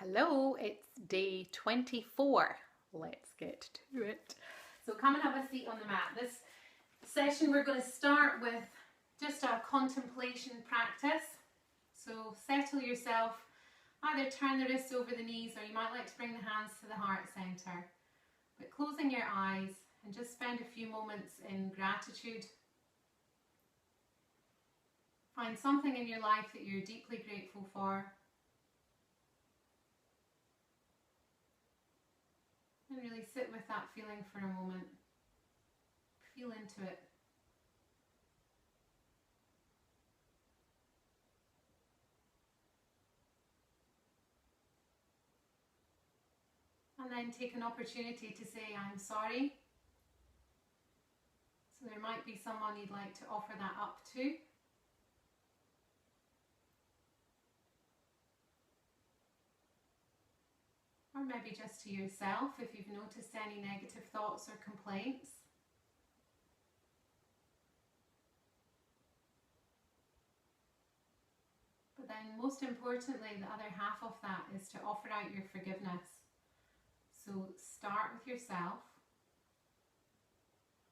Hello, it's day 24. Let's get to it. So come and have a seat on the mat. This session we're going to start with just a contemplation practice. So settle yourself, either turn the wrists over the knees or you might like to bring the hands to the heart center. But closing your eyes and just spend a few moments in gratitude. Find something in your life that you're deeply grateful for. And really sit with that feeling for a moment. Feel into it. And then take an opportunity to say, I'm sorry. So there might be someone you'd like to offer that up to. Or maybe just to yourself if you've noticed any negative thoughts or complaints. But then most importantly, the other half of that is to offer out your forgiveness. So start with yourself.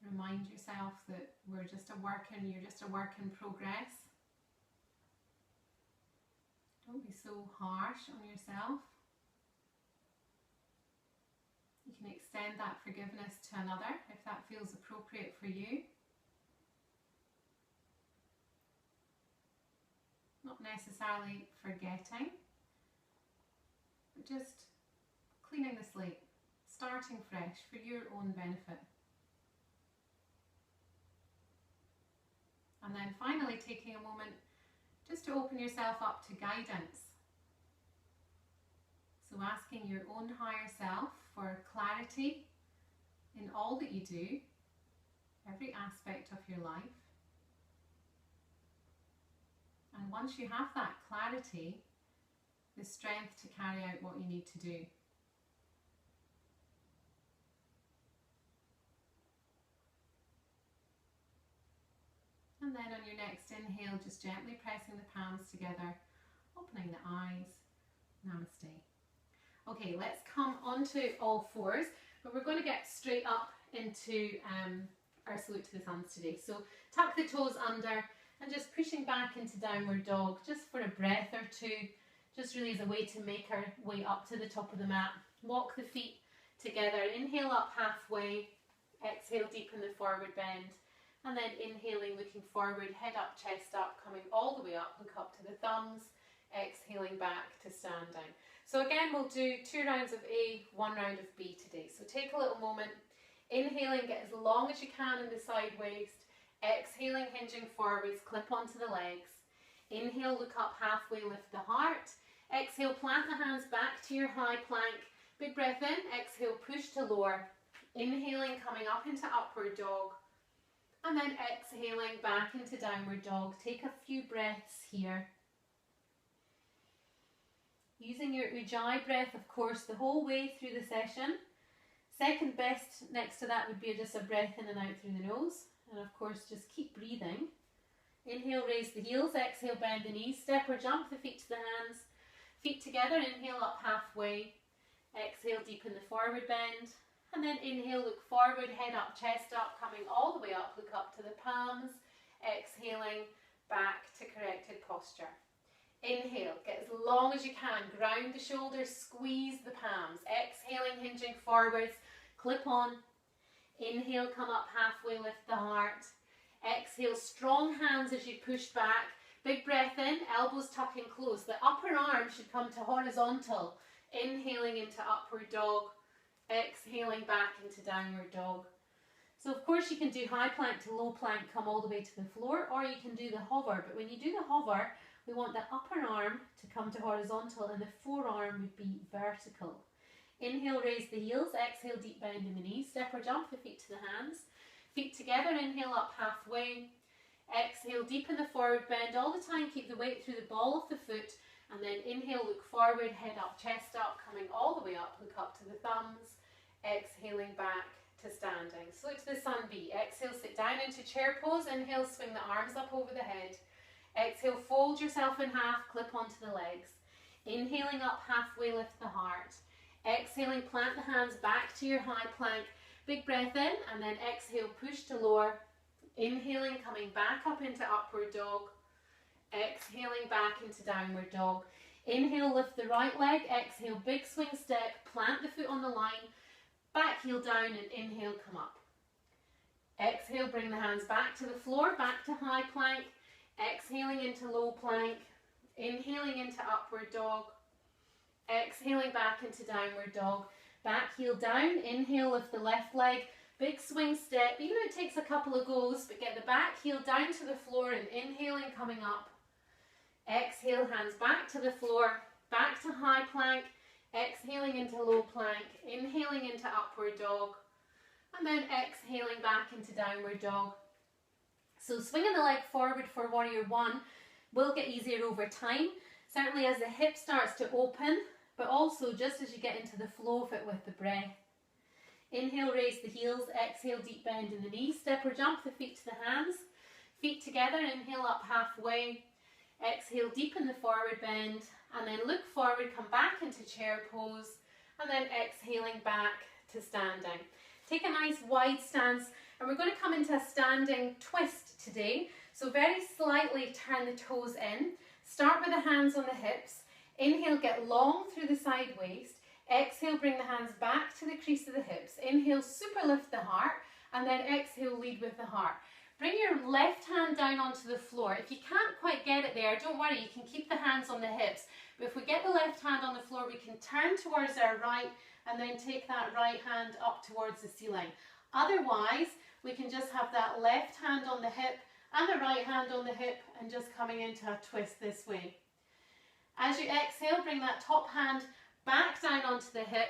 Remind yourself that you're just a work in progress. Don't be so harsh on yourself. You can extend that forgiveness to another if that feels appropriate for you. Not necessarily forgetting, but just cleaning the slate, starting fresh for your own benefit. And then finally taking a moment just to open yourself up to guidance. So asking your own higher self for clarity in all that you do, every aspect of your life. And once you have that clarity, the strength to carry out what you need to do. And then on your next inhale, just gently pressing the palms together, opening the eyes. Namaste. Okay, let's come onto all fours, but we're going to get straight up into our salute to the thumbs today. So tuck the toes under and just pushing back into downward dog just for a breath or two, just really as a way to make our way up to the top of the mat. Walk the feet together, inhale up halfway, exhale deepen the forward bend, and then inhaling, looking forward, head up, chest up, coming all the way up, look up to the thumbs, exhaling back to stand down. So again, we'll do 2 rounds of A, 1 round of B today. So take a little moment, inhaling, get as long as you can in the side waist, exhaling, hinging forwards, clip onto the legs. Inhale, look up halfway, lift the heart. Exhale, plant the hands back to your high plank. Big breath in, exhale, push to lower. Inhaling, coming up into upward dog. And then exhaling back into downward dog. Take a few breaths here. Using your Ujjayi breath, of course, the whole way through the session. Second best next to that would be just a breath in and out through the nose. And of course, just keep breathing. Inhale, raise the heels. Exhale, bend the knees. Step or jump the feet to the hands. Feet together. Inhale up halfway. Exhale, deepen the forward bend. And then inhale, look forward, head up, chest up, coming all the way up, look up to the palms, exhaling back to corrected posture. Inhale, get as long as you can, ground the shoulders, squeeze the palms, exhaling, hinging forwards, clip on. Inhale, come up halfway, lift the heart. Exhale, strong hands as you push back. Big breath in, elbows tucking close. The upper arm should come to horizontal. Inhaling into upward dog. Exhaling back into downward dog. So of course you can do high plank to low plank, come all the way to the floor, or you can do the hover. But when you do the hover, we want the upper arm to come to horizontal and the forearm would be vertical. Inhale, raise the heels. Exhale, deep bend in the knees. Step or jump the feet to the hands. Feet together, inhale up halfway. Exhale, deepen the forward bend all the time. Keep the weight through the ball of the foot. And then inhale, look forward, head up, chest up, coming all the way up, look up to the thumbs, exhaling back to standing. Salute to the sun B. Exhale, sit down into chair pose. Inhale, swing the arms up over the head. Exhale, fold yourself in half, clip onto the legs. Inhaling up halfway, lift the heart. Exhaling, plant the hands back to your high plank. Big breath in, and then exhale, push to lower. Inhaling, coming back up into upward dog. Exhaling back into downward dog. Inhale, lift the right leg. Exhale, big swing step. Plant the foot on the line. Back heel down and inhale, come up. Exhale, bring the hands back to the floor, back to high plank. Exhaling into low plank. Inhaling into upward dog. Exhaling back into downward dog. Back heel down. Inhale, lift the left leg. Big swing step. Even if it takes a couple of goes, but get the back heel down to the floor and inhaling, coming up. Exhale, hands back to the floor, back to high plank. Exhaling into low plank. Inhaling into upward dog. And then exhaling back into downward dog. So swinging the leg forward for warrior one will get easier over time. Certainly as the hip starts to open, but also just as you get into the flow of it with the breath. Inhale, raise the heels. Exhale, deep bend in the knees. Step or jump the feet to the hands. Feet together. Inhale up halfway. Exhale, deepen the forward bend. And then look forward, come back into chair pose. And then exhaling back to standing. Take a nice wide stance. And we're going to come into a standing twist today. So very slightly turn the toes in. Start with the hands on the hips. Inhale, get long through the side waist. Exhale, bring the hands back to the crease of the hips. Inhale, super lift the heart. And then exhale, lead with the heart. Bring your left hand down onto the floor. If you can't quite get it there, don't worry, you can keep the hands on the hips. But if we get the left hand on the floor, we can turn towards our right and then take that right hand up towards the ceiling. Otherwise, we can just have that left hand on the hip and the right hand on the hip and just coming into a twist this way. As you exhale, bring that top hand back down onto the hip.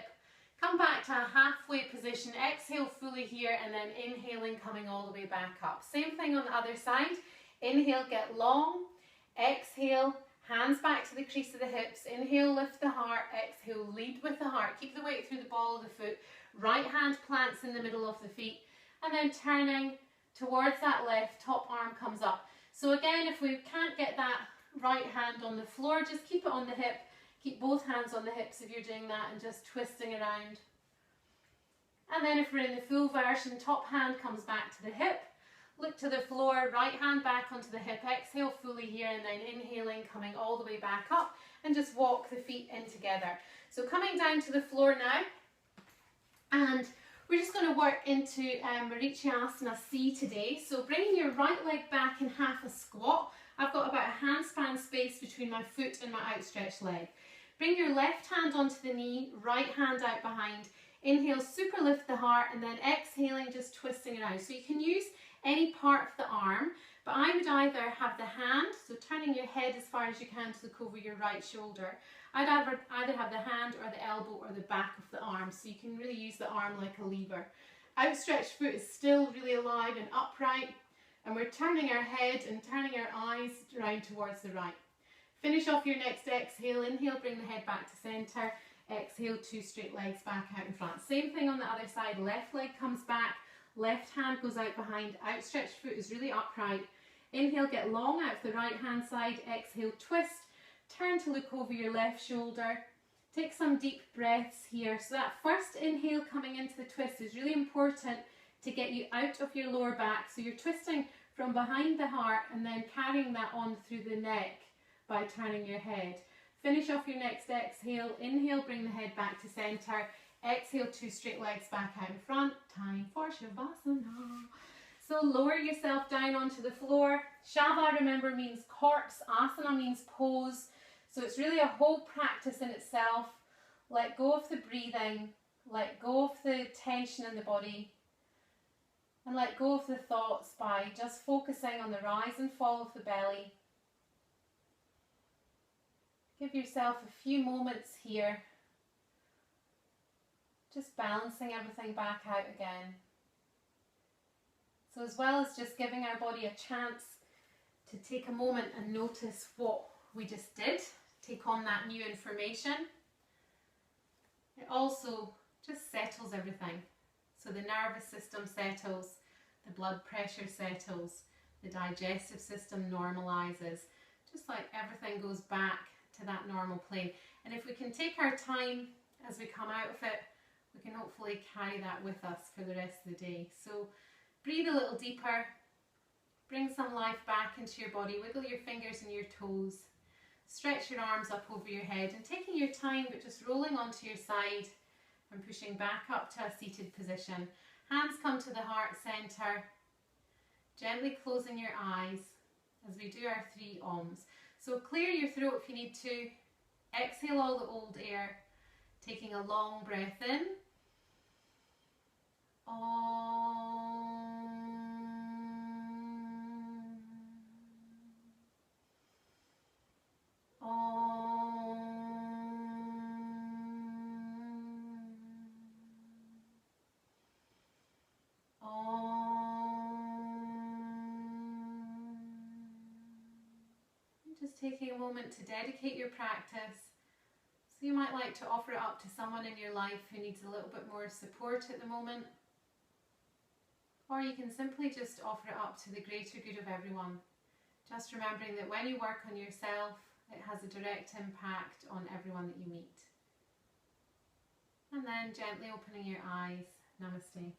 Come back to a halfway position. Exhale fully here and then inhaling, coming all the way back up. Same thing on the other side. Inhale, get long. Exhale, hands back to the crease of the hips. Inhale, lift the heart. Exhale, lead with the heart. Keep the weight through the ball of the foot. Right hand plants in the middle of the feet. And then turning towards that left, top arm comes up. So again, if we can't get that right hand on the floor, just keep it on the hip. Keep both hands on the hips if you're doing that and just twisting around. And then if we're in the full version, top hand comes back to the hip. Look to the floor, right hand back onto the hip. Exhale fully here and then inhaling, coming all the way back up. And just walk the feet in together. So coming down to the floor now. And we're just going to work into Ritchie C today. So bringing your right leg back in half a squat. I've got about a handspan space between my foot and my outstretched leg. Bring your left hand onto the knee, right hand out behind. Inhale, super lift the heart, and then exhaling, just twisting around. So you can use any part of the arm, but I would either have the hand, so turning your head as far as you can to look over your right shoulder. I'd either have the hand or the elbow or the back of the arm, so you can really use the arm like a lever. Outstretched foot is still really alive and upright, and we're turning our head and turning our eyes around towards the right. Finish off your next exhale. Inhale, bring the head back to centre. Exhale, two straight legs back out in front. Same thing on the other side. Left leg comes back. Left hand goes out behind. Outstretched foot is really upright. Inhale, get long out the right hand side. Exhale, twist. Turn to look over your left shoulder. Take some deep breaths here. So that first inhale coming into the twist is really important to get you out of your lower back. So you're twisting from behind the heart and then carrying that on through the neck by turning your head. Finish off your next exhale. Inhale, bring the head back to centre. Exhale, two straight legs back out in front. Time for Shavasana. So lower yourself down onto the floor. Shava, remember, means corpse. Asana means pose. So it's really a whole practice in itself. Let go of the breathing. Let go of the tension in the body. And let go of the thoughts by just focusing on the rise and fall of the belly. Give yourself a few moments here, just balancing everything back out again. So as well as just giving our body a chance to take a moment and notice what we just did, take on that new information, it also just settles everything. So the nervous system settles, the blood pressure settles, the digestive system normalizes, just like everything goes back to that normal plane. And if we can take our time as we come out of it, we can hopefully carry that with us for the rest of the day. So breathe a little deeper, bring some life back into your body, wiggle your fingers and your toes, stretch your arms up over your head and taking your time but just rolling onto your side and pushing back up to a seated position. Hands come to the heart center, gently closing your eyes as we do our 3 Oms. So clear your throat if you need to, exhale all the old air, taking a long breath in. Om. Just taking a moment to dedicate your practice. So you might like to offer it up to someone in your life who needs a little bit more support at the moment. Or you can simply just offer it up to the greater good of everyone. Just remembering that when you work on yourself, it has a direct impact on everyone that you meet. And then gently opening your eyes. Namaste.